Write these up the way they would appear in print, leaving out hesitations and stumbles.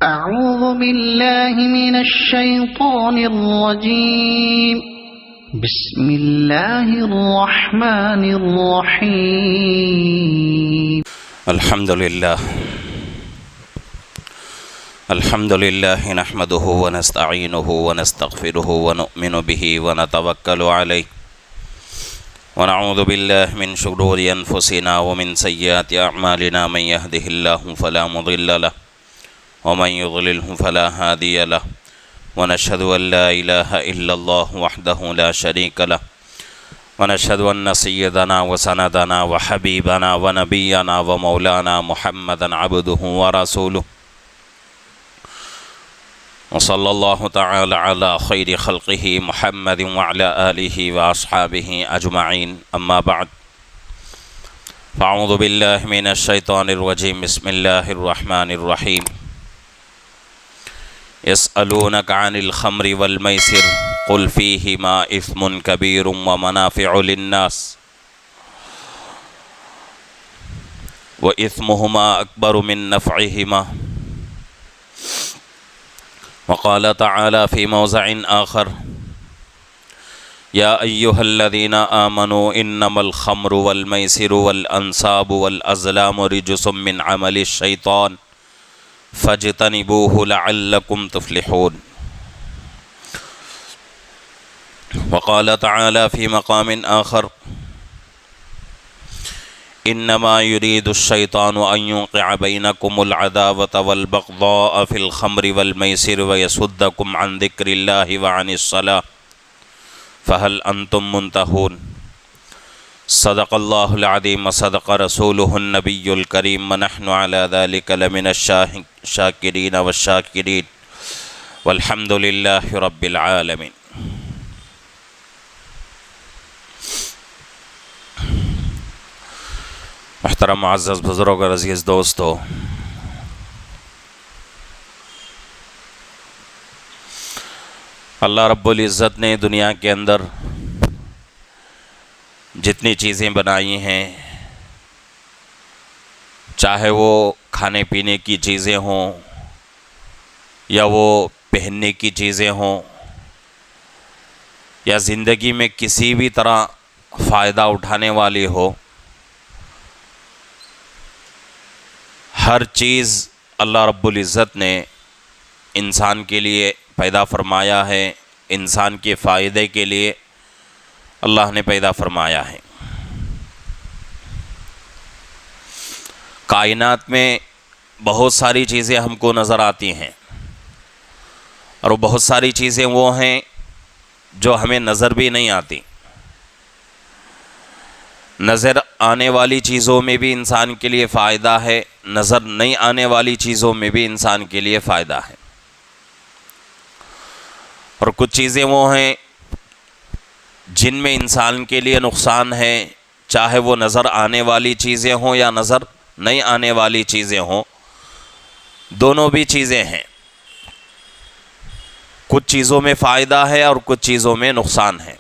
أعوذ بالله من الشيطان الرجيم بسم الله الرحمن الرحيم الحمد لله نحمده ونستعينه ونستغفره ونؤمن به ونتوكل عليه ونعوذ بالله من شرور أنفسنا ومن سيئات أعمالنا من يهده الله فلا مضل له ومن يضلله فلا هادي له ونشهد أن لا إله إلا الله وحده لا شريك له ونشهد أن سيدنا وسندنا وحبيبنا ونبينا ومولانا محمدا عبده ورسوله وصلى الله تعالى على خير خلقه محمد وعلى آله وأصحابه أجمعين أما بعد فأعوذ بالله من الشيطان الرجيم بسم الله الرحمن الرحيم يسألونك عن الخمر والميسر قل فيهما إثم كبير ومنافع للناس وإثمهما أكبر من نفعهما وقال تعالى في موضع آخر يا أيها الذين آمنوا إنما الخمر والميسر والأنصاب والأزلام رجس من عمل الشيطان فاجتنبوه لعلكم تفلحون وقال تعالى في مقام آخر إنما يريد الشيطان أن يوقع بينكم العداوة والبغضاء في الخمر والميسر ويصدكم عن ذكر الله وعن الصلاة فهل أنتم منتهون صدق الله العظيم وصدق رسوله النبي الكريم ونحن على ذلك لمن الشاكرين والشاكرين والحمد لله رب العالمين. محترم معزز بزرگ اور عزیز دوستو، اللہ رب العزت نے دنیا کے اندر جتنی چیزیں بنائی ہیں، چاہے وہ کھانے پینے کی چیزیں ہوں یا وہ پہننے کی چیزیں ہوں یا زندگی میں کسی بھی طرح فائدہ اٹھانے والی ہو، ہر چیز اللہ رب العزت نے انسان کے لیے پیدا فرمایا ہے، انسان کے فائدے کے لیے اللہ نے پیدا فرمایا ہے۔ کائنات میں بہت ساری چیزیں ہم کو نظر آتی ہیں، اور وہ بہت ساری چیزیں وہ ہیں جو ہمیں نظر بھی نہیں آتی۔ نظر آنے والی چیزوں میں بھی انسان کے لیے فائدہ ہے، نظر نہیں آنے والی چیزوں میں بھی انسان کے لیے فائدہ ہے، اور کچھ چیزیں وہ ہیں جن میں انسان کے لیے نقصان ہے، چاہے وہ نظر آنے والی چیزیں ہوں یا نظر نہیں آنے والی چیزیں ہوں، دونوں بھی چیزیں ہیں۔ کچھ چیزوں میں فائدہ ہے اور کچھ چیزوں میں نقصان ہے،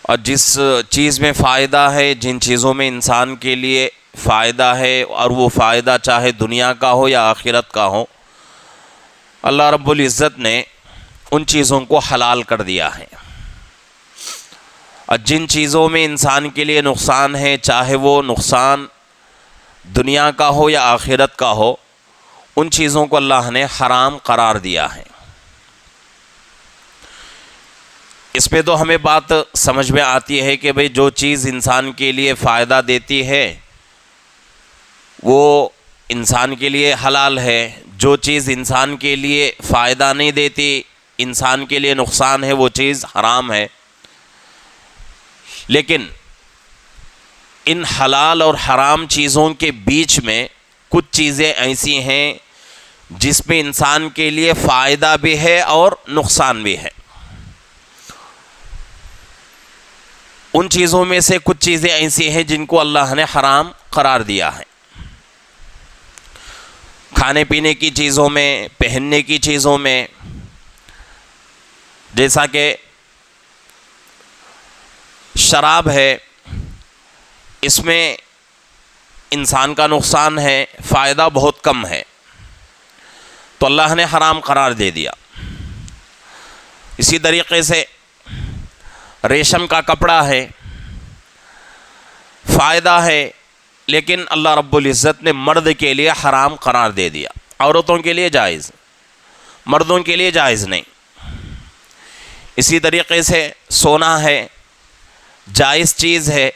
اور جس چیز میں فائدہ ہے، جن چیزوں میں انسان کے لیے فائدہ ہے، اور وہ فائدہ چاہے دنیا کا ہو یا آخرت کا ہو، اللہ رب العزت نے ان چیزوں کو حلال کر دیا ہے، اور جن چیزوں میں انسان کے لیے نقصان ہے، چاہے وہ نقصان دنیا کا ہو یا آخرت کا ہو، ان چیزوں کو اللہ نے حرام قرار دیا ہے۔ اس پہ تو ہمیں بات سمجھ میں آتی ہے کہ بھئی جو چیز انسان کے لیے فائدہ دیتی ہے وہ انسان کے لیے حلال ہے، جو چیز انسان کے لیے فائدہ نہیں دیتی، انسان کے لیے نقصان ہے، وہ چیز حرام ہے۔ لیکن ان حلال اور حرام چیزوں کے بیچ میں کچھ چیزیں ایسی ہیں جس میں انسان کے لیے فائدہ بھی ہے اور نقصان بھی ہے۔ ان چیزوں میں سے کچھ چیزیں ایسی ہیں جن کو اللہ نے حرام قرار دیا ہے۔ کھانے پینے کی چیزوں میں، پہننے کی چیزوں میں، جیسا کہ شراب ہے، اس میں انسان کا نقصان ہے، فائدہ بہت کم ہے۔ تو اللہ نے حرام قرار دے دیا۔ اسی طریقے سے ریشم کا کپڑا ہے، فائدہ ہے، لیکن اللہ رب العزت نے مرد کے لیے حرام قرار دے دیا، عورتوں کے لیے جائز، مردوں کے لیے جائز نہیں۔ اسی طریقے سے سونا ہے، جائز چیز ہے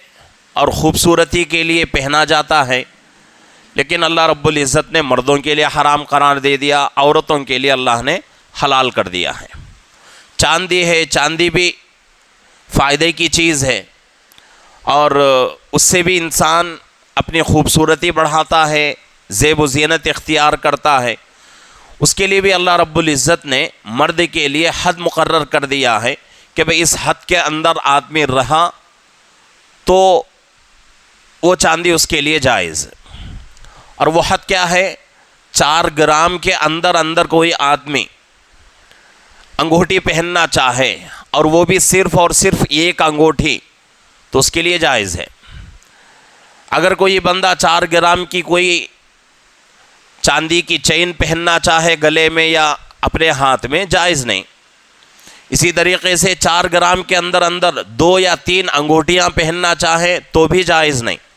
اور خوبصورتی کے لیے پہنا جاتا ہے، لیکن اللہ رب العزت نے مردوں کے لیے حرام قرار دے دیا، عورتوں کے لیے اللہ نے حلال کر دیا ہے۔ چاندی ہے، چاندی بھی فائدے کی چیز ہے اور اس سے بھی انسان اپنی خوبصورتی بڑھاتا ہے، زیب و زینت اختیار کرتا ہے۔ اس کے لیے بھی اللہ رب العزت نے مرد کے لیے حد مقرر کر دیا ہے کہ بھئی اس حد کے اندر آدمی رہا تو وہ چاندی اس کے لیے جائز ہے۔ اور وہ حد کیا ہے؟ 4 گرام کے اندر کوئی آدمی انگوٹھی پہننا چاہے اور وہ بھی صرف اور صرف ایک انگوٹھی، تو اس کے لیے جائز ہے۔ اگر کوئی بندہ 4 گرام کی کوئی چاندی کی چین پہننا چاہے گلے میں یا اپنے ہاتھ میں، جائز نہیں۔ اسی طریقے سے 4 گرام کے اندر 2 یا 3 انگوٹھیاں پہننا چاہے تو بھی جائز نہیں۔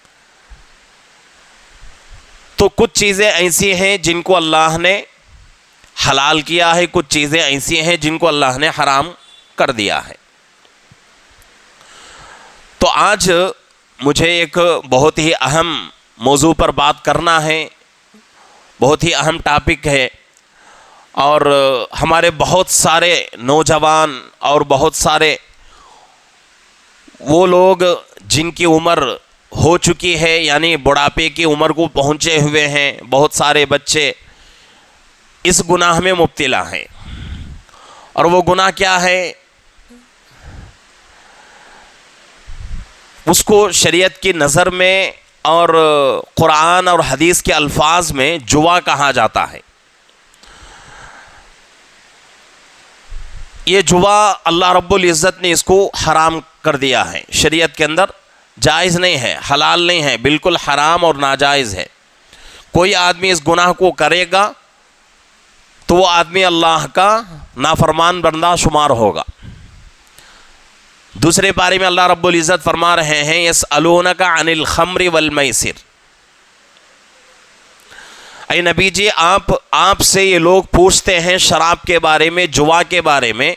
تو کچھ چیزیں ایسی ہیں جن کو اللہ نے حلال کیا ہے، کچھ چیزیں ایسی ہیں جن کو اللہ نے حرام کر دیا ہے۔ تو آج مجھے ایک بہت ہی اہم موضوع پر بات کرنا ہے، بہت ہی اہم ٹاپک ہے، اور ہمارے بہت سارے نوجوان اور بہت سارے وہ لوگ جن کی عمر ہو چکی ہے، یعنی بڑھاپے کی عمر کو پہنچے ہوئے ہیں، بہت سارے بچے اس گناہ میں مبتلا ہیں۔ اور وہ گناہ کیا ہے؟ اس کو شریعت کی نظر میں اور قرآن اور حدیث کے الفاظ میں جوا کہا جاتا ہے۔ یہ جوا اللہ رب العزت نے اس کو حرام کر دیا ہے، شریعت کے اندر جائز نہیں ہے، حلال نہیں ہے، بالکل حرام اور ناجائز ہے۔ کوئی آدمی اس گناہ کو کرے گا تو وہ آدمی اللہ کا نافرمان بندہ شمار ہوگا۔ دوسرے پارے میں اللہ رب العزت فرما رہے ہیں یسألونک عن الخمر والمیسر، اے نبی جی آپ سے یہ لوگ پوچھتے ہیں شراب کے بارے میں، جوا کے بارے میں،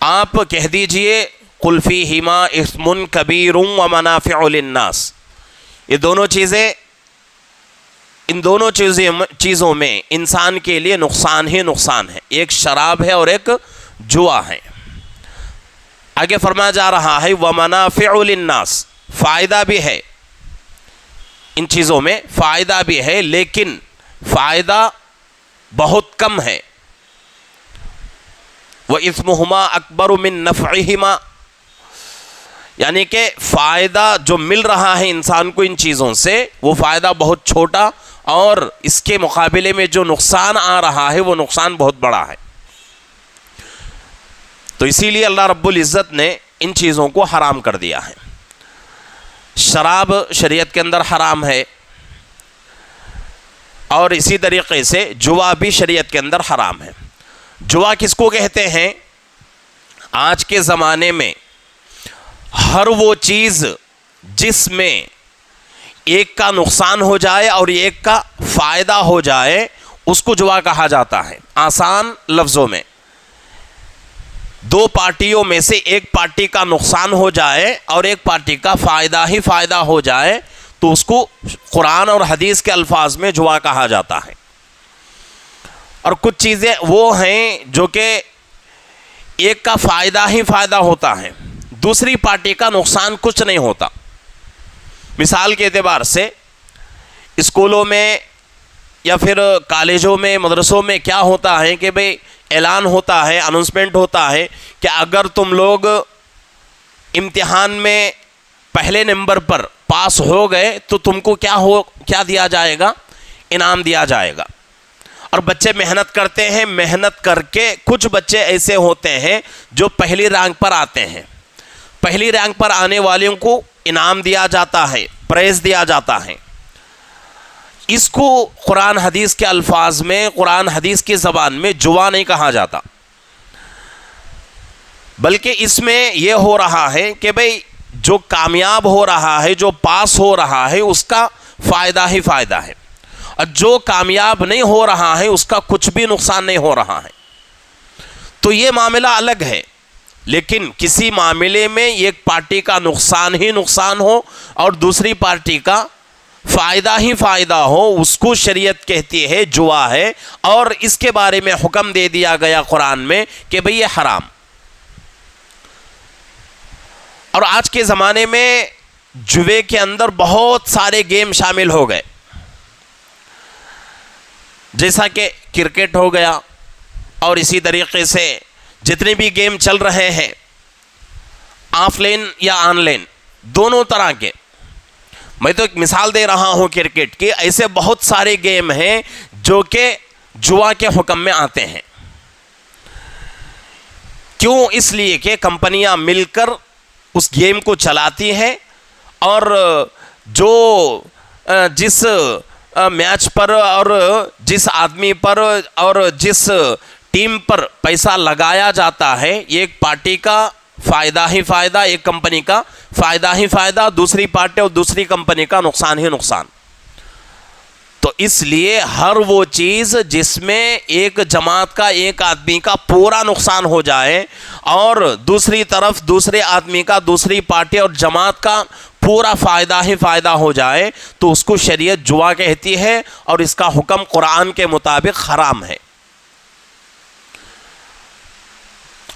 آپ کہہ دیجئے قل فیہما اثم کبیر ومنافع للناس، یہ دونوں چیزیں، ان دونوں چیزوں میں انسان کے لیے نقصان ہی نقصان ہے، ایک شراب ہے اور ایک جوا ہے۔ آگے فرمایا جا رہا ہے ومنافع للناس، فائدہ بھی ہے ان چیزوں میں، فائدہ بھی ہے لیکن فائدہ بہت کم ہے۔ وَإِثْمُهُمَا أَكْبَرُ مِن نَفْعِهِمَا، یعنی کہ فائدہ جو مل رہا ہے انسان کو ان چیزوں سے، وہ فائدہ بہت چھوٹا، اور اس کے مقابلے میں جو نقصان آ رہا ہے وہ نقصان بہت بڑا ہے۔ تو اسی لیے اللہ رب العزت نے ان چیزوں کو حرام کر دیا ہے۔ شراب شریعت کے اندر حرام ہے، اور اسی طریقے سے جوا بھی شریعت کے اندر حرام ہے۔ جوا کس کو کہتے ہیں؟ آج کے زمانے میں ہر وہ چیز جس میں ایک کا نقصان ہو جائے اور ایک کا فائدہ ہو جائے، اس کو جوا کہا جاتا ہے۔ آسان لفظوں میں، 2 پارٹیوں میں سے ایک پارٹی کا نقصان ہو جائے اور ایک پارٹی کا فائدہ ہی فائدہ ہو جائے تو اس کو قرآن اور حدیث کے الفاظ میں جوا کہا جاتا ہے۔ اور کچھ چیزیں وہ ہیں جو کہ ایک کا فائدہ ہی فائدہ ہوتا ہے، دوسری پارٹی کا نقصان کچھ نہیں ہوتا۔ مثال کے اعتبار سے اسکولوں میں یا پھر کالجوں میں، مدرسوں میں کیا ہوتا ہے کہ بھئی اعلان ہوتا ہے، اناؤنسمنٹ ہوتا ہے کہ اگر تم لوگ امتحان میں پہلے نمبر پر پاس ہو گئے تو تم کو کیا دیا جائے گا؟ انعام دیا جائے گا۔ اور بچے محنت کرتے ہیں، محنت کر کے کچھ بچے ایسے ہوتے ہیں جو پہلی رینک پر آتے ہیں، پہلی رینک پر آنے والوں کو انعام دیا جاتا ہے، پرائز دیا جاتا ہے۔ اس کو قرآن حدیث کے الفاظ میں، قرآن حدیث کی زبان میں جوا نہیں کہا جاتا، بلکہ اس میں یہ ہو رہا ہے کہ بھئی جو کامیاب ہو رہا ہے، جو پاس ہو رہا ہے، اس کا فائدہ ہی فائدہ ہے، اور جو کامیاب نہیں ہو رہا ہے اس کا کچھ بھی نقصان نہیں ہو رہا ہے۔ تو یہ معاملہ الگ ہے، لیکن کسی معاملے میں ایک پارٹی کا نقصان ہی نقصان ہو اور دوسری پارٹی کا فائدہ ہی فائدہ ہو، اس کو شریعت کہتی ہے جوا ہے، اور اس کے بارے میں حکم دے دیا گیا قرآن میں کہ بھئی یہ حرام۔ اور آج کے زمانے میں جوے کے اندر بہت سارے گیم شامل ہو گئے، جیسا کہ کرکٹ ہو گیا، اور اسی طریقے سے جتنے بھی گیم چل رہے ہیں آف لائن یا آن لائن دونوں طرح کے۔ میں تو ایک مثال دے رہا ہوں کرکٹ کی، ایسے بہت سارے گیم ہیں جو کہ جوا کے حکم میں آتے ہیں۔ کیوں؟ اس لیے کہ کمپنیاں مل کر اس گیم کو چلاتی ہیں، اور جو جس میچ پر اور جس آدمی پر اور جس ٹیم پر پیسہ لگایا جاتا ہے، ایک پارٹی کا فائدہ ہی فائدہ، ایک کمپنی کا فائدہ ہی فائدہ، دوسری پارٹی اور دوسری کمپنی کا نقصان ہی نقصان۔ تو اس لیے ہر وہ چیز جس میں ایک جماعت کا، ایک آدمی کا پورا نقصان ہو جائے، اور دوسری طرف دوسرے آدمی کا، دوسری پارٹی اور جماعت کا پورا فائدہ ہی فائدہ ہو جائے، تو اس کو شریعت جوا کہتی ہے، اور اس کا حکم قرآن کے مطابق حرام ہے۔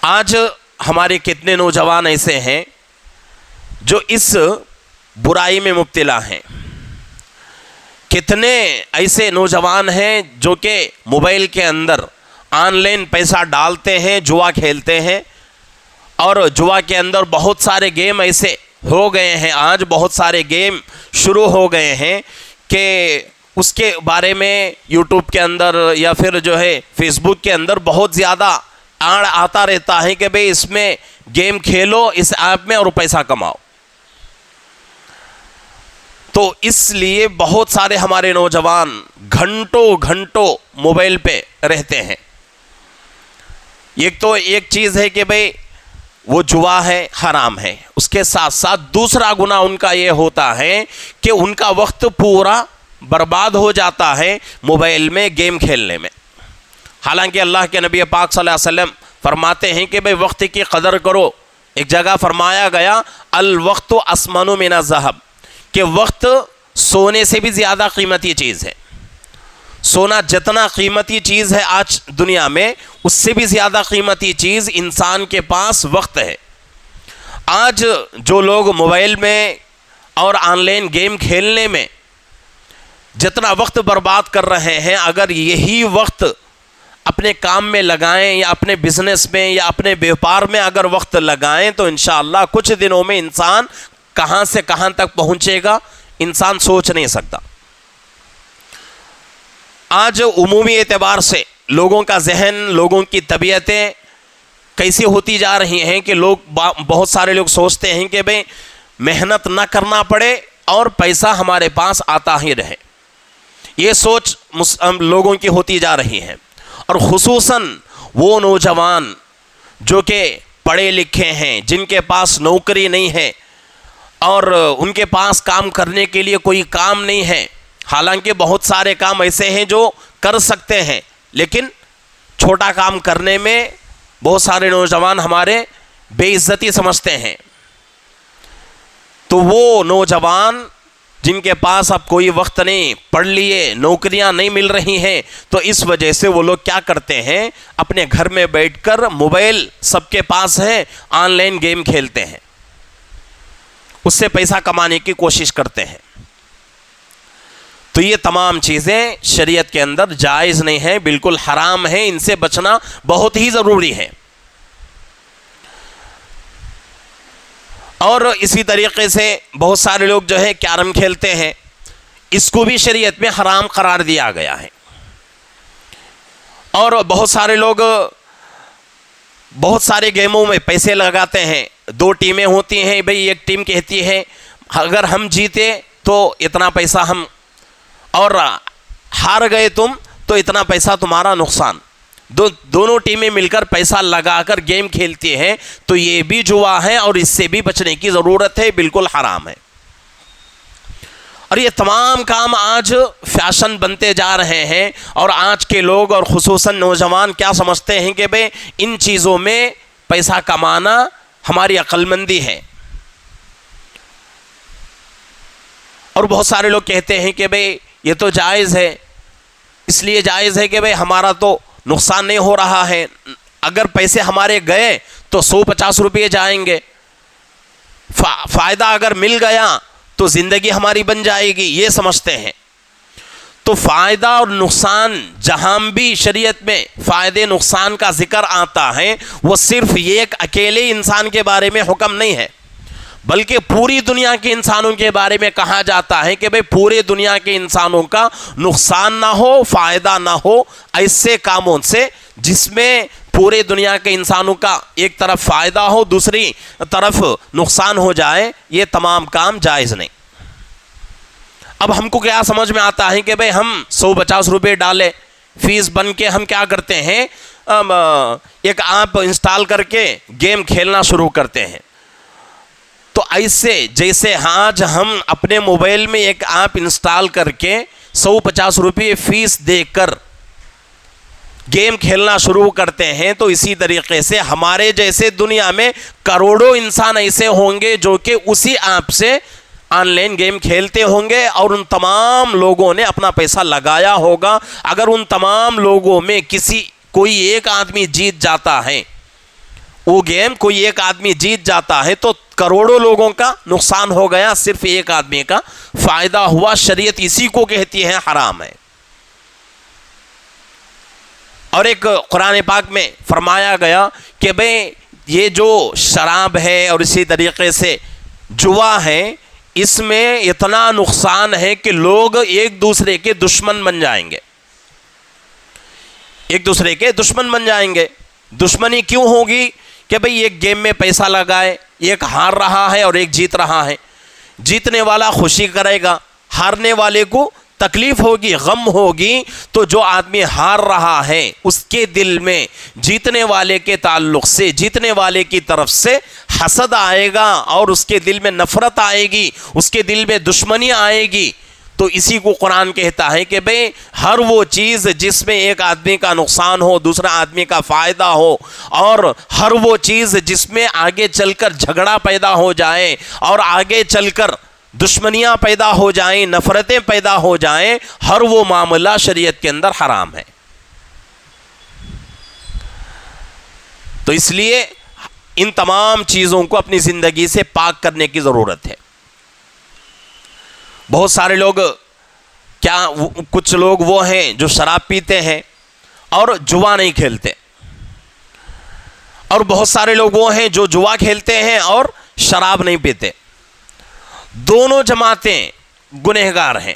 آج ہمارے کتنے نوجوان ایسے ہیں جو اس برائی میں مبتلا ہیں، کتنے ایسے نوجوان ہیں جو کہ موبائل کے اندر آن لائن پیسہ ڈالتے ہیں، جوا کھیلتے ہیں، اور جوا کے اندر بہت سارے گیم ایسے ہو گئے ہیں، آج بہت سارے گیم شروع ہو گئے ہیں کہ اس کے بارے میں یوٹیوب کے اندر یا پھر جو ہے فیس بک کے اندر بہت زیادہ آڑ آتا رہتا ہے کہ بھئی اس میں گیم کھیلو، اس ایپ میں، اور پیسہ کماؤ۔ تو اس لیے بہت سارے ہمارے نوجوان گھنٹوں گھنٹوں موبائل پہ رہتے ہیں۔ ایک چیز ہے کہ بھئی وہ جوا ہے، حرام ہے، اس کے ساتھ ساتھ دوسرا گناہ ان کا یہ ہوتا ہے کہ ان کا وقت پورا برباد ہو جاتا ہے موبائل میں گیم کھیلنے میں۔ حالانکہ اللہ کے نبی پاک صلی اللہ علیہ وسلم فرماتے ہیں کہ بھئی وقت کی قدر کرو۔ ایک جگہ فرمایا گیا الوقت اسمن من الذهب، کہ وقت سونے سے بھی زیادہ قیمتی چیز ہے۔ سونا جتنا قیمتی چیز ہے آج دنیا میں، اس سے بھی زیادہ قیمتی چیز انسان کے پاس وقت ہے۔ آج جو لوگ موبائل میں اور آن لائن گیم کھیلنے میں جتنا وقت برباد کر رہے ہیں، اگر یہی وقت اپنے کام میں لگائیں یا اپنے بزنس میں یا اپنے بیوپار میں اگر وقت لگائیں، تو انشاءاللہ کچھ دنوں میں انسان کہاں سے کہاں تک پہنچے گا انسان سوچ نہیں سکتا۔ آج عمومی اعتبار سے لوگوں کا ذہن، لوگوں کی طبیعتیں کیسی ہوتی جا رہی ہیں کہ بہت سارے لوگ سوچتے ہیں کہ بھئی محنت نہ کرنا پڑے اور پیسہ ہمارے پاس آتا ہی رہے۔ یہ سوچ لوگوں کی ہوتی جا رہی ہے، اور خصوصاً وہ نوجوان جو کہ پڑھے لکھے ہیں، جن کے پاس نوکری نہیں ہے اور ان کے پاس کام کرنے کے لیے کوئی کام نہیں ہے۔ حالانکہ بہت سارے کام ایسے ہیں جو کر سکتے ہیں، لیکن چھوٹا کام کرنے میں بہت سارے نوجوان ہمارے بے عزتی سمجھتے ہیں۔ تو وہ نوجوان جن کے پاس اب کوئی وقت نہیں، پڑھ لیے، نوکریاں نہیں مل رہی ہیں، تو اس وجہ سے وہ لوگ کیا کرتے ہیں، اپنے گھر میں بیٹھ کر موبائل سب کے پاس ہے، آن لائن گیم کھیلتے ہیں، اس سے پیسہ کمانے کی کوشش کرتے ہیں۔ تو یہ تمام چیزیں شریعت کے اندر جائز نہیں ہیں، بالکل حرام ہیں، ان سے بچنا بہت ہی ضروری ہے۔ اور اسی طریقے سے بہت سارے لوگ جو ہے کیرم کھیلتے ہیں، اس کو بھی شریعت میں حرام قرار دیا گیا ہے۔ اور بہت سارے لوگ بہت سارے گیموں میں پیسے لگاتے ہیں، دو ٹیمیں ہوتی ہیں، بھئی ایک ٹیم کہتی ہے اگر ہم جیتے تو اتنا پیسہ ہم اور ہار گئے تم تو اتنا پیسہ تمہارا نقصان. دونوں ٹیمیں مل کر پیسہ لگا کر گیم کھیلتی ہیں تو یہ بھی جوا ہے اور اس سے بھی بچنے کی ضرورت ہے, بالکل حرام ہے. اور یہ تمام کام آج فیشن بنتے جا رہے ہیں, اور آج کے لوگ اور خصوصاً نوجوان کیا سمجھتے ہیں کہ بھئی ان چیزوں میں پیسہ کمانا ہماری عقل مندی ہے. اور بہت سارے لوگ کہتے ہیں کہ بھئی یہ تو جائز ہے, اس لیے جائز ہے کہ بھئی ہمارا تو نقصان نہیں ہو رہا ہے, اگر پیسے ہمارے گئے تو 150 روپے جائیں گے, فائدہ اگر مل گیا تو زندگی ہماری بن جائے گی, یہ سمجھتے ہیں. تو فائدہ اور نقصان جہاں بھی شریعت میں فائدے نقصان کا ذکر آتا ہے وہ صرف ایک اکیلے انسان کے بارے میں حکم نہیں ہے, بلکہ پوری دنیا کے انسانوں کے بارے میں کہا جاتا ہے کہ بھئی پورے دنیا کے انسانوں کا نقصان نہ ہو, فائدہ نہ ہو, ایسے کاموں سے جس میں پورے دنیا کے انسانوں کا ایک طرف فائدہ ہو دوسری طرف نقصان ہو جائے, یہ تمام کام جائز نہیں. اب ہم کو کیا سمجھ میں آتا ہے کہ بھئی ہم 150 روپے ڈالے فیس بن کے ہم کیا کرتے ہیں, ایک ایپ انسٹال کر کے گیم کھیلنا شروع کرتے ہیں. تو ایسے جیسے آج ہم اپنے موبائل میں ایک ایپ انسٹال کر کے 150 روپے فیس دے کر گیم کھیلنا شروع کرتے ہیں, تو اسی طریقے سے ہمارے جیسے دنیا میں کروڑوں انسان ایسے ہوں گے جو کہ اسی ایپ سے آن لائن گیم کھیلتے ہوں گے, اور ان تمام لوگوں نے اپنا پیسہ لگایا ہوگا. اگر ان تمام لوگوں میں کوئی ایک آدمی جیت جاتا ہے, وہ گیم کوئی ایک آدمی جیت جاتا ہے تو کروڑوں لوگوں کا نقصان ہو گیا, صرف ایک آدمی کا فائدہ ہوا. شریعت اسی کو کہتی ہے حرام ہے. اور ایک قرآن پاک میں فرمایا گیا کہ بھئی یہ جو شراب ہے اور اسی طریقے سے جوا ہے, اس میں اتنا نقصان ہے کہ لوگ ایک دوسرے کے دشمن بن جائیں گے, ایک دوسرے کے دشمن بن جائیں گے. دشمنی کیوں ہوگی کہ بھئی ایک گیم میں پیسہ لگائے, ایک ہار رہا ہے اور ایک جیت رہا ہے. جیتنے والا خوشی کرے گا, ہارنے والے کو تکلیف ہوگی, غم ہوگی. تو جو آدمی ہار رہا ہے اس کے دل میں جیتنے والے کے تعلق سے, جیتنے والے کی طرف سے حسد آئے گا, اور اس کے دل میں نفرت آئے گی, اس کے دل میں دشمنی آئے گی. تو اسی کو قرآن کہتا ہے کہ بھئی ہر وہ چیز جس میں ایک آدمی کا نقصان ہو دوسرا آدمی کا فائدہ ہو, اور ہر وہ چیز جس میں آگے چل کر جھگڑا پیدا ہو جائے اور آگے چل کر دشمنیاں پیدا ہو جائیں, نفرتیں پیدا ہو جائیں, ہر وہ معاملہ شریعت کے اندر حرام ہے. تو اس لیے ان تمام چیزوں کو اپنی زندگی سے پاک کرنے کی ضرورت ہے. بہت سارے لوگ کچھ لوگ وہ ہیں جو شراب پیتے ہیں اور جوا نہیں کھیلتے, اور بہت سارے لوگ وہ ہیں جو جوا کھیلتے ہیں اور شراب نہیں پیتے. دونوں جماعتیں گنہگار ہیں,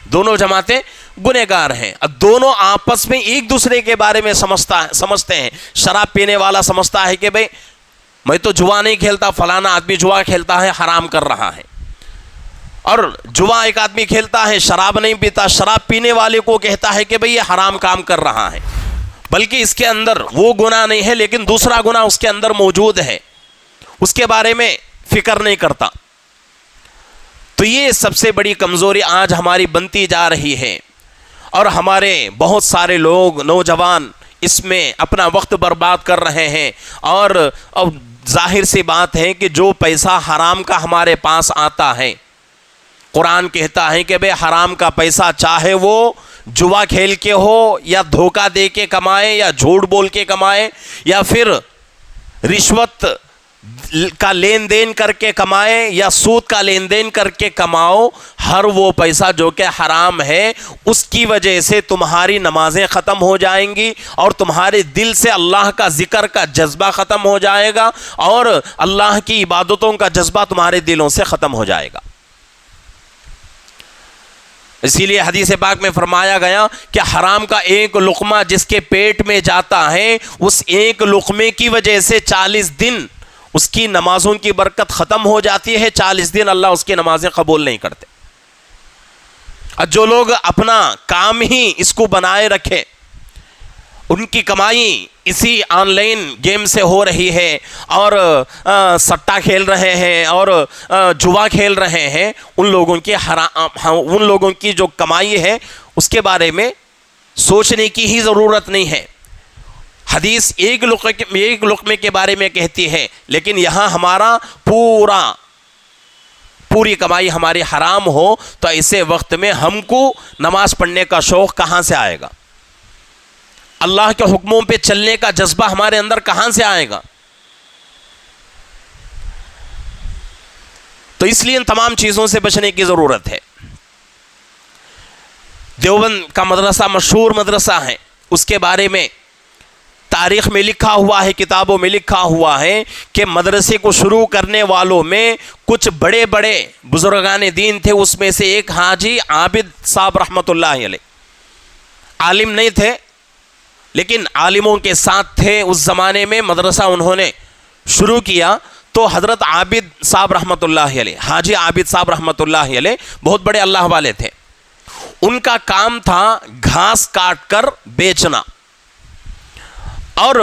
دونوں جماعتیں گنہگار ہیں. دونوں آپس میں ایک دوسرے کے بارے میں سمجھتے ہیں. شراب پینے والا سمجھتا ہے کہ بھئی میں تو جوا نہیں کھیلتا, فلانا آدمی جوا کھیلتا ہے, حرام کر رہا ہے. اور جوا ایک آدمی کھیلتا ہے, شراب نہیں پیتا, شراب پینے والے کو کہتا ہے کہ بھئی یہ حرام کام کر رہا ہے, بلکہ اس کے اندر وہ گناہ نہیں ہے لیکن دوسرا گناہ اس کے اندر موجود ہے, اس کے بارے میں فکر نہیں کرتا. تو یہ سب سے بڑی کمزوری آج ہماری بنتی جا رہی ہے, اور ہمارے بہت سارے لوگ نوجوان اس میں اپنا وقت برباد کر رہے ہیں. اور اب ظاہر سی بات ہے کہ جو پیسہ حرام کا ہمارے پاس آتا ہے, قرآن کہتا ہے کہ بے حرام کا پیسہ چاہے وہ جوا کھیل کے ہو یا دھوکہ دے کے کمائے یا جھوٹ بول کے کمائے یا پھر رشوت کا لین دین کر کے کمائے یا سود کا لین دین کر کے کماؤ, ہر وہ پیسہ جو کہ حرام ہے اس کی وجہ سے تمہاری نمازیں ختم ہو جائیں گی, اور تمہارے دل سے اللہ کا ذکر کا جذبہ ختم ہو جائے گا, اور اللہ کی عبادتوں کا جذبہ تمہارے دلوں سے ختم ہو جائے گا. اسی لیے حدیث پاک میں فرمایا گیا کہ حرام کا ایک لقمہ جس کے پیٹ میں جاتا ہے, اس ایک لقمے کی وجہ سے 40 دن اس کی نمازوں کی برکت ختم ہو جاتی ہے, 40 دن اللہ اس کی نمازیں قبول نہیں کرتے. اور جو لوگ اپنا کام ہی اس کو بنائے رکھے، ان کی کمائی اسی آن لائن گیم سے ہو رہی ہے اور سٹا کھیل رہے ہیں اور جوا کھیل رہے ہیں، ان لوگوں کی جو کمائی ہے اس کے بارے میں سوچنے کی ہی ضرورت نہیں ہے۔ حدیث ایک لقمے کے بارے میں کہتی ہے، لیکن یہاں ہمارا پوری کمائی ہماری حرام ہو تو ایسے وقت میں ہم کو نماز پڑھنے کا شوق کہاں سے آئے گا؟ اللہ کے حکموں پہ چلنے کا جذبہ ہمارے اندر کہاں سے آئے گا؟ تو اس لیے ان تمام چیزوں سے بچنے کی ضرورت ہے۔ دیوبند کا مدرسہ مشہور مدرسہ ہے، اس کے بارے میں تاریخ میں لکھا ہوا ہے، کتابوں میں لکھا ہوا ہے کہ مدرسے کو شروع کرنے والوں میں کچھ بڑے بڑے بزرگان دین تھے، اس میں سے ایک حاجی عابد صاحب رحمۃ اللہ علیہ، عالم نہیں تھے لیکن عالموں کے ساتھ تھے۔ اس زمانے میں مدرسہ انہوں نے شروع کیا تو حضرت عابد صاحب رحمۃ اللہ علیہ، حاجی عابد صاحب رحمۃ اللہ علیہ بہت بڑے اللہ والے تھے۔ ان کا کام تھا گھاس کاٹ کر بیچنا، اور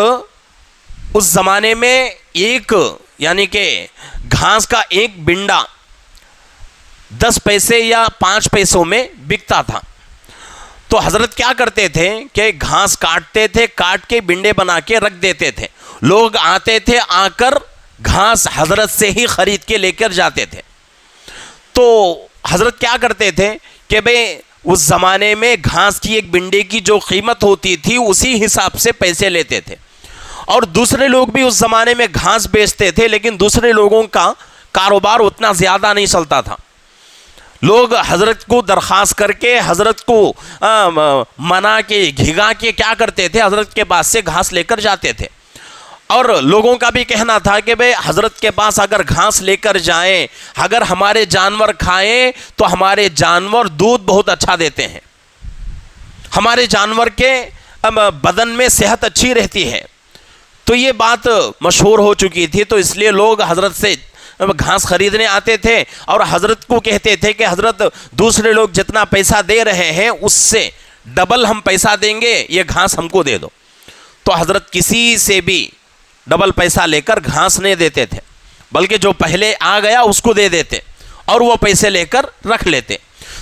اس زمانے میں یعنی کہ گھاس کا ایک بنڈا 10 پیسے یا 5 پیسوں میں بکتا تھا۔ تو حضرت کیا کرتے تھے کہ گھاس کاٹتے تھے، کاٹ کے بنڈے بنا کے رکھ دیتے تھے، لوگ آتے تھے، آ کر گھاس حضرت سے ہی خرید کے لے کر جاتے تھے۔ تو حضرت کیا کرتے تھے کہ اس زمانے میں گھاس کی ایک بنڈے کی جو قیمت ہوتی تھی اسی حساب سے پیسے لیتے تھے، اور دوسرے لوگ بھی اس زمانے میں گھاس بیچتے تھے، لیکن دوسرے لوگوں کا کاروبار اتنا زیادہ نہیں چلتا تھا۔ لوگ حضرت کو درخواست کر کے، حضرت کو منا کے، گھگا کے کیا کرتے تھے، حضرت کے پاس سے گھاس لے کر جاتے تھے۔ اور لوگوں کا بھی کہنا تھا کہ حضرت کے پاس اگر گھاس لے کر جائیں، اگر ہمارے جانور کھائیں تو ہمارے جانور دودھ بہت اچھا دیتے ہیں، ہمارے جانور کے بدن میں صحت اچھی رہتی ہے۔ تو یہ بات مشہور ہو چکی تھی، تو اس لیے لوگ حضرت سے گھاس خریدنے آتے تھے اور حضرت کو کہتے تھے کہ حضرت دوسرے لوگ جتنا پیسہ دے رہے ہیں اس سے ڈبل ہم پیسہ دیں گے، یہ گھاس ہم کو دے دو۔ تو حضرت کسی سے بھی ڈبل پیسہ لے کر گھاس نہیں دیتے تھے، بلکہ جو پہلے آ گیا اس کو دے دیتے اور وہ پیسے لے کر رکھ لیتے۔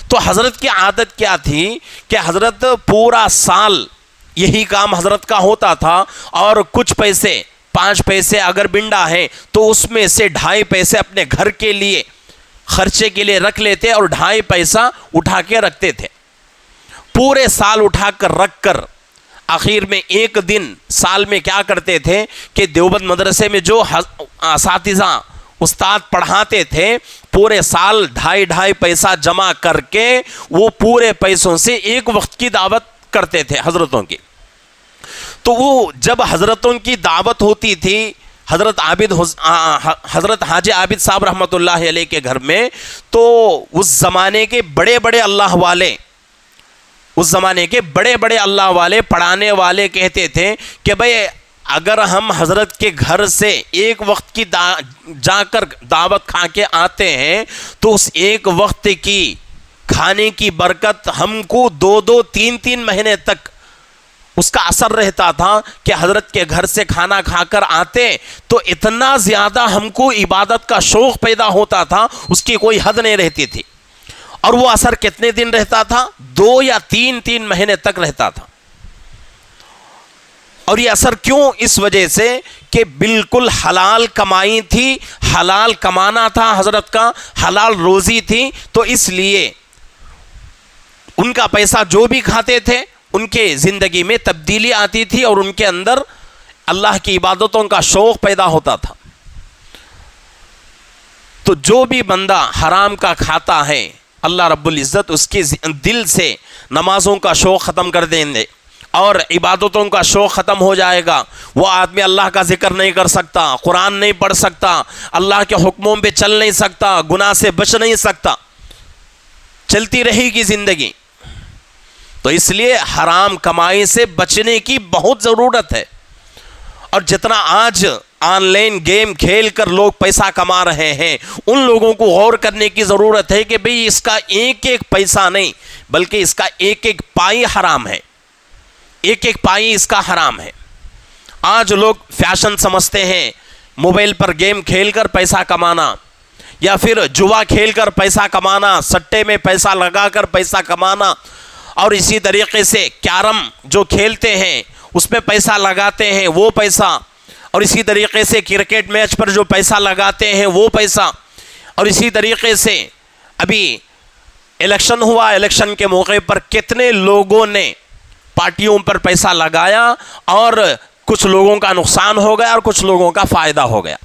تو حضرت کی عادت کیا تھی کہ حضرت پورا سال یہی کام حضرت کا ہوتا تھا، اور کچھ پیسے 5 پیسے اگر بنڈا ہے تو اس میں سے 2.5 پیسے اپنے گھر کے لیے خرچے کے لیے رکھ لیتے اور 2.5 پیسہ اٹھا کے رکھتے تھے۔ پورے سال اٹھا کر رکھ کر آخر میں ایک دن سال میں کیا کرتے تھے کہ دیوبند مدرسے میں جو اساتذہ استاد پڑھاتے تھے پورے سال 2.5 پیسہ جمع کر کے وہ پورے پیسوں سے ایک وقت کی دعوت کرتے تھے حضرتوں کی۔ تو وہ جب حضرتوں کی دعوت ہوتی تھی حضرت حاجی عابد صاحب رحمۃ اللہ علیہ کے گھر میں، تو اس زمانے کے بڑے بڑے اللہ والے پڑھانے والے کہتے تھے کہ اگر ہم حضرت کے گھر سے ایک وقت کی جا کر دعوت کھا کے آتے ہیں تو اس ایک وقت کی کھانے کی برکت ہم کو 2-3 مہینے تک اس کا اثر رہتا تھا کہ حضرت کے گھر سے کھانا کھا کر آتے تو اتنا زیادہ ہم کو عبادت کا شوق پیدا ہوتا تھا، اس کی کوئی حد نہیں رہتی تھی۔ اور وہ اثر کتنے دن رہتا تھا؟ 2 یا 3 مہینے تک رہتا تھا۔ اور یہ اثر کیوں؟ اس وجہ سے کہ بالکل حلال کمائی تھی، حلال کمانا تھا حضرت کا، حلال روزی تھی، تو اس لیے ان کا پیسہ جو بھی کھاتے تھے ان کے زندگی میں تبدیلی آتی تھی اور ان کے اندر اللہ کی عبادتوں کا شوق پیدا ہوتا تھا۔ تو جو بھی بندہ حرام کا کھاتا ہے اللہ رب العزت اس کے دل سے نمازوں کا شوق ختم کر دیں گے اور عبادتوں کا شوق ختم ہو جائے گا۔ وہ آدمی اللہ کا ذکر نہیں کر سکتا، قرآن نہیں پڑھ سکتا، اللہ کے حکموں پہ چل نہیں سکتا، گناہ سے بچ نہیں سکتا، چلتی رہے گی زندگی۔ تو اس لیے حرام کمائی سے بچنے کی بہت ضرورت ہے۔ اور جتنا آج آن لائن گیم کھیل کر لوگ پیسہ کما رہے ہیں، ان لوگوں کو غور کرنے کی ضرورت ہے کہ بھئی اس کا ایک ایک پیسہ نہیں بلکہ اس کا ایک ایک پائی حرام ہے، ایک ایک پائی اس کا حرام ہے۔ آج لوگ فیشن سمجھتے ہیں موبائل پر گیم کھیل کر پیسہ کمانا، یا پھر جوا کھیل کر پیسہ کمانا، سٹے میں پیسہ لگا کر پیسہ کمانا، اور اسی طریقے سے کیرم جو کھیلتے ہیں اس میں پیسہ لگاتے ہیں وہ پیسہ، اور اسی طریقے سے کرکٹ میچ پر جو پیسہ لگاتے ہیں وہ پیسہ، اور اسی طریقے سے ابھی الیکشن ہوا، الیکشن کے موقع پر کتنے لوگوں نے پارٹیوں پر پیسہ لگایا اور کچھ لوگوں کا نقصان ہو گیا اور کچھ لوگوں کا فائدہ ہو گیا۔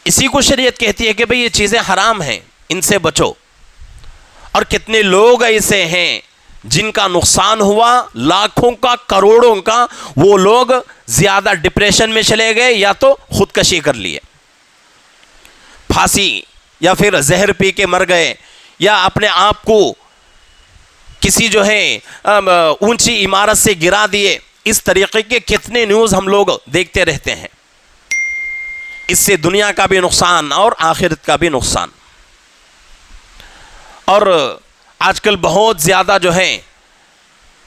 اسی کو شریعت کہتی ہے کہ بھئی یہ چیزیں حرام ہیں، ان سے بچو۔ اور کتنے لوگ ایسے ہیں جن کا نقصان ہوا لاکھوں کا، کروڑوں کا، وہ لوگ زیادہ ڈپریشن میں چلے گئے یا تو خودکشی کر لیے، پھانسی یا پھر زہر پی کے مر گئے، یا اپنے آپ کو کسی جو ہے اونچی عمارت سے گرا دیے۔ اس طریقے کے کتنے نیوز ہم لوگ دیکھتے رہتے ہیں۔ اس سے دنیا کا بھی نقصان اور آخرت کا بھی نقصان۔ اور آج کل بہت زیادہ جو ہے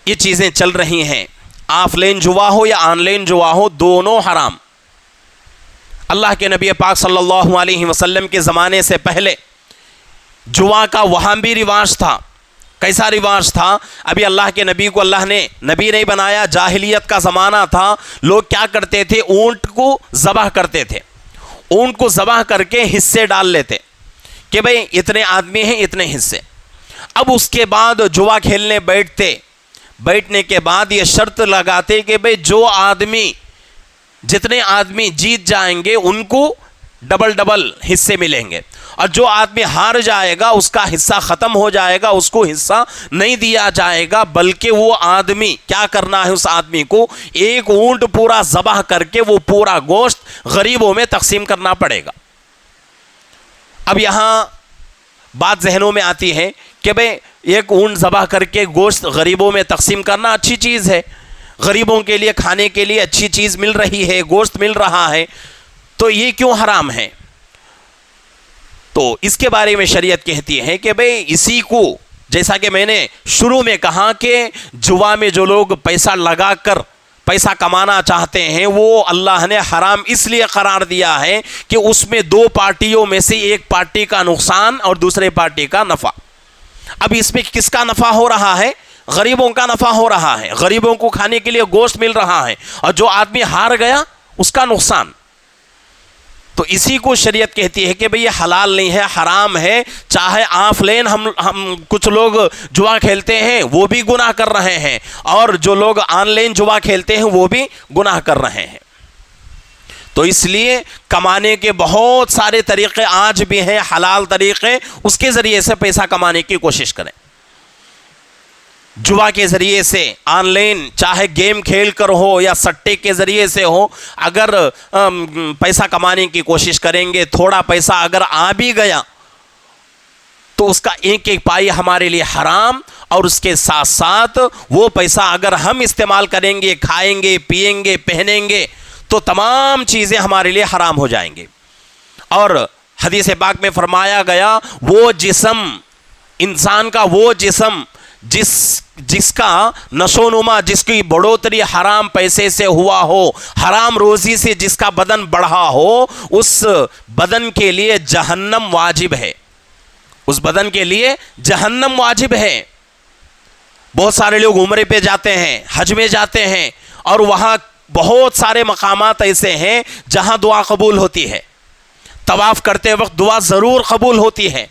یہ چیزیں چل رہی ہیں، آف لائن جوا ہو یا آن لائن جوا ہو، دونوں حرام۔ اللہ کے نبی پاک صلی اللہ علیہ وسلم کے زمانے سے پہلے جوا کا وہاں بھی رواج تھا۔ کیسا رواج تھا؟ ابھی اللہ کے نبی کو اللہ نے نبی نہیں بنایا، جاہلیت کا زمانہ تھا۔ لوگ کیا کرتے تھے؟ اونٹ کو ذبح کرتے تھے، اونٹ کو ذبح کر کے حصے ڈال لیتے کہ بھئی اتنے آدمی ہیں اتنے حصے۔ اب اس کے بعد جوا کھیلنے بیٹھنے کے بعد یہ شرط لگاتے کہ بھئی جتنے آدمی جیت جائیں گے ان کو ڈبل حصے ملیں گے، اور جو آدمی ہار جائے گا اس کا حصہ ختم ہو جائے گا، اس کو حصہ نہیں دیا جائے گا، بلکہ وہ آدمی کیا کرنا ہے، اس آدمی کو ایک اونٹ پورا ذبح کر کے وہ پورا گوشت غریبوں میں تقسیم کرنا پڑے گا۔ اب یہاں بات ذہنوں میں آتی ہے کہ بھئی ایک اونٹ ذبح کر کے گوشت غریبوں میں تقسیم کرنا اچھی چیز ہے، غریبوں کے لیے کھانے کے لیے اچھی چیز مل رہی ہے، گوشت مل رہا ہے، تو یہ کیوں حرام ہے؟ تو اس کے بارے میں شریعت کہتی ہے کہ بھئی اسی کو، جیسا کہ میں نے شروع میں کہا کہ جوا میں جو لوگ پیسہ لگا کر پیسہ کمانا چاہتے ہیں وہ اللہ نے حرام اس لیے قرار دیا ہے کہ اس میں دو پارٹیوں میں سے ایک پارٹی کا نقصان اور دوسرے پارٹی کا نفع۔ اب اس میں کس کا نفع ہو رہا ہے؟ غریبوں کا نفع ہو رہا ہے، غریبوں کو کھانے کے لیے گوشت مل رہا ہے، اور جو آدمی ہار گیا اس کا نقصان۔ تو اسی کو شریعت کہتی ہے کہ بھئی یہ حلال نہیں ہے، حرام ہے۔ چاہے آف لائن ہم کچھ لوگ جوا کھیلتے ہیں وہ بھی گناہ کر رہے ہیں، اور جو لوگ آن لائن جوا کھیلتے ہیں وہ بھی گناہ کر رہے ہیں۔ تو اس لیے کمانے کے بہت سارے طریقے آج بھی ہیں، حلال طریقے، اس کے ذریعے سے پیسہ کمانے کی کوشش کریں۔ جوا کے ذریعے سے آن لائن چاہے گیم کھیل کر ہو یا سٹے کے ذریعے سے ہو، اگر پیسہ کمانے کی کوشش کریں گے، تھوڑا پیسہ اگر آ بھی گیا تو اس کا ایک ایک پائی ہمارے لیے حرام، اور اس کے ساتھ ساتھ وہ پیسہ اگر ہم استعمال کریں گے، کھائیں گے، پیئیں گے، پہنیں گے، تو تمام چیزیں ہمارے لیے حرام ہو جائیں گے۔ اور حدیث پاک میں فرمایا گیا، وہ جسم، انسان کا وہ جسم جس کا نشو نما، جس کی بڑھوتری حرام پیسے سے ہوا ہو، حرام روزی سے جس کا بدن بڑھا ہو، اس بدن کے لیے جہنم واجب ہے، اس بدن کے لیے جہنم واجب ہے۔ بہت سارے لوگ عمرے پہ جاتے ہیں، حج میں جاتے ہیں، اور وہاں بہت سارے مقامات ایسے ہیں جہاں دعا قبول ہوتی ہے۔ طواف کرتے وقت دعا ضرور قبول ہوتی ہے،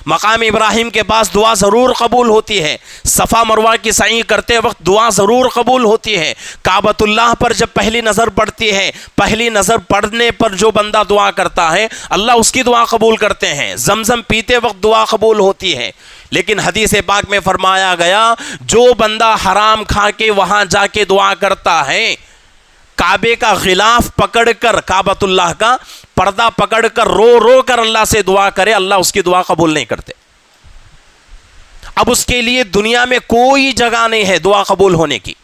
مقام ابراہیم کے پاس دعا ضرور قبول ہوتی ہے، صفا مروہ کی سعی کرتے وقت دعا ضرور قبول ہوتی ہے، کعبۃ اللہ پر جب پہلی نظر پڑتی ہے، پہلی نظر پڑنے پر جو بندہ دعا کرتا ہے اللہ اس کی دعا قبول کرتے ہیں، زمزم پیتے وقت دعا قبول ہوتی ہے۔ لیکن حدیث پاک میں فرمایا گیا، جو بندہ حرام کھا کے وہاں جا کے دعا کرتا ہے، کعبے کا غلاف پکڑ کر، کعبۃ اللہ کا پردہ پکڑ کر رو رو کر اللہ سے دعا کرے، اللہ اس کی دعا قبول نہیں کرتے۔ اب اس کے لیے دنیا میں کوئی جگہ نہیں ہے دعا قبول ہونے کی۔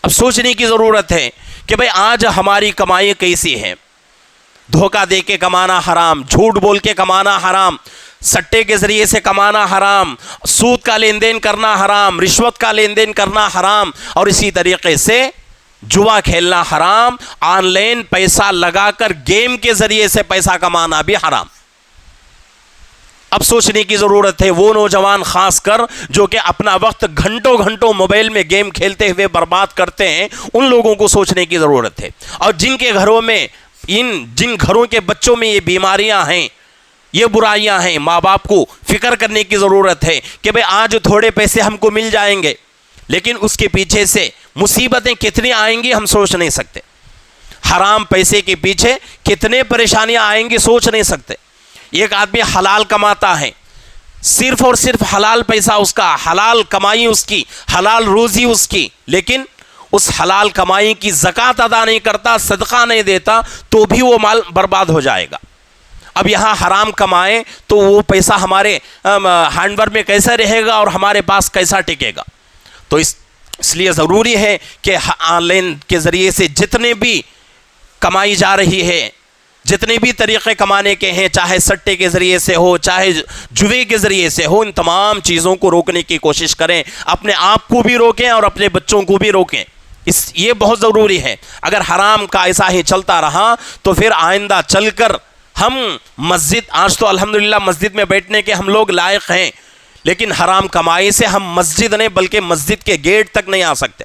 اب سوچنے کی ضرورت ہے کہ بھئی آج ہماری کمائی کیسی ہے، دھوکہ دے کے کمانا حرام، جھوٹ بول کے کمانا حرام، سٹے کے ذریعے سے کمانا حرام، سود کا لین دین کرنا حرام، رشوت کا لین دین کرنا حرام، اور اسی طریقے سے جوا کھیلنا حرام، آن لائن پیسہ لگا کر گیم کے ذریعے سے پیسہ کمانا بھی حرام۔ اب سوچنے کی ضرورت ہے، وہ نوجوان خاص کر جو کہ اپنا وقت گھنٹوں گھنٹوں موبائل میں گیم کھیلتے ہوئے برباد کرتے ہیں، ان لوگوں کو سوچنے کی ضرورت ہے۔ اور جن کے گھروں میں جن گھروں کے بچوں میں یہ بیماریاں ہیں، یہ برائیاں ہیں، ماں باپ کو فکر کرنے کی ضرورت ہے کہ بھئی آج تھوڑے پیسے ہم کو مل جائیں گے، لیکن اس کے پیچھے سے مصیبتیں کتنی آئیں گی ہم سوچ نہیں سکتے۔ حرام پیسے کے پیچھے کتنے پریشانیاں آئیں گی سوچ نہیں سکتے۔ ایک آدمی حلال کماتا ہے، صرف اور صرف حلال پیسہ اس کا، حلال کمائی اس کی، حلال روزی اس کی، لیکن اس حلال کمائی کی زکوٰۃ ادا نہیں کرتا، صدقہ نہیں دیتا، تو بھی وہ مال برباد ہو جائے گا۔ اب یہاں حرام کمائے تو وہ پیسہ ہمارے ہینڈ ورک میں کیسا رہے گا اور ہمارے پاس کیسا ٹکے گا؟ تو اس لیے ضروری ہے کہ آن لائن کے ذریعے سے جتنے بھی کمائی جا رہی ہے، جتنے بھی طریقے کمانے کے ہیں، چاہے سٹے کے ذریعے سے ہو، چاہے جوے کے ذریعے سے ہو، ان تمام چیزوں کو روکنے کی کوشش کریں، اپنے آپ کو بھی روکیں اور اپنے بچوں کو بھی روکیں۔ یہ بہت ضروری ہے۔ اگر حرام کا ایسا ہی چلتا رہا تو پھر آئندہ چل کر ہم مسجد، آج تو الحمدللہ مسجد میں بیٹھنے کے ہم لوگ لائق ہیں، لیکن حرام کمائی سے ہم مسجد نہیں بلکہ مسجد کے گیٹ تک نہیں آ سکتے،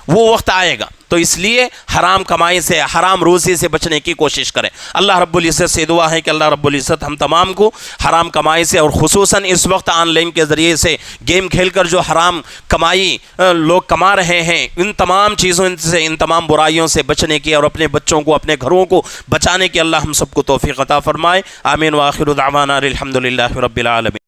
وہ وقت آئے گا۔ تو اس لیے حرام کمائی سے، حرام روزی سے بچنے کی کوشش کریں۔ اللہ رب العزت سے دعا ہے کہ اللہ رب العزت ہم تمام کو حرام کمائی سے، اور خصوصاً اس وقت آن لائن کے ذریعے سے گیم کھیل کر جو حرام کمائی لوگ کما رہے ہیں، ان تمام چیزوں سے، ان تمام برائیوں سے بچنے کی اور اپنے بچوں کو، اپنے گھروں کو بچانے کی اللہ ہم سب کو توفیق عطا فرمائے۔ آمین وآخر دعوانا الحمدللہ رب العالمین۔